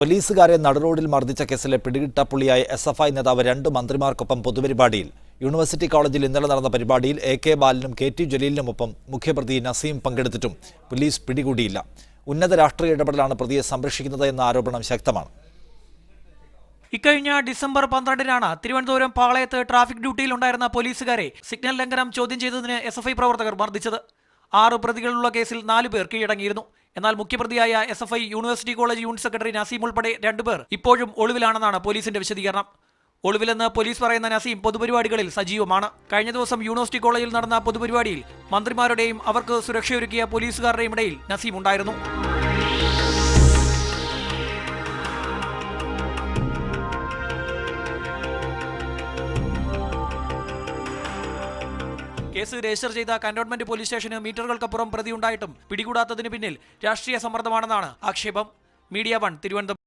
പോലീസുകാരെ നടുറോഡിൽ മർദ്ദിച്ച കേസിലെ പിടികിട്ടപ്പുള്ളിയായ എസ്എഫ്ഐ നേതാവ് 2 മന്ത്രിമാർക്കൊപ്പം പൊതുപരിപാടിയിൽ യൂണിവേഴ്സിറ്റി കോളേജിൽ ഇന്നലെ നടന്ന പരിപാടിയിൽ എ.കെ. ബാലനും കെ.ടി. ജലീലിനുമൊപ്പം മുഖ്യപ്രതി നസീം പങ്കെടുത്തിട്ടും പോലീസ് പിടികൂടിയില്ല. ഉന്നത രാഷ്ട്രീയ ഇടപെടലാണ് പ്രതിയെ സംരക്ഷിക്കുന്നത് എന്ന ആരോപണം ശക്തമാണ്. ഇക്കഴിഞ്ഞ ഡിസംബർ 12-നാണ് തിരുവനന്തപുരം പാളയത്ത് ട്രാഫിക് ഡ്യൂട്ടിയിലുണ്ടായിരുന്ന പോലീസുകാരെ സിഗ്നൽ ലംഘനം ചോദ്യം ചെയ്തതിന് എസ്എഫ്ഐ പ്രവർത്തകർ മർദ്ദിച്ചത്. 6 പ്രതികളുള്ള കേസിൽ 4 പേർ കീഴടങ്ങിയിരുന്നു. എന്നാൽ മുഖ്യപ്രതിയായ SFI university college unit secretary Naseem ഉൾപ്പെടെ 2 പേർ ഇപ്പോഴും ഒളിവിലാണെന്നാണ് പോലീസിന്റെ വിശദീകരണം. ഒളിവിലെന്ന് പോലീസ് പറയുന്ന നസീം പൊതുപരിപാടികളിൽ സജീവമാണ്. കഴിഞ്ഞ ദിവസം യൂണിവേഴ്സിറ്റി കോളേജിൽ നടന്ന പൊതുപരിപാടിയിൽ മന്ത്രിമാരുടെയും അവർക്ക് സുരക്ഷയൊരുക്കിയ പോലീസുകാരുടെയും ഇടയിൽ നസീം ഉണ്ടായിരുന്നു. കേസ് രജിസ്റ്റർ ചെയ്ത കന്റോൺമെന്റ് പോലീസ് സ്റ്റേഷന് മീറ്ററുകൾക്കപ്പുറം പ്രതിയുണ്ടായിട്ടും പിടികൂടാത്തതിന് പിന്നിൽ രാഷ്ട്രീയ സമ്മർദ്ദമാണെന്നാണ് ആക്ഷേപം. മീഡിയ 1 തിരുവനന്തപുരം.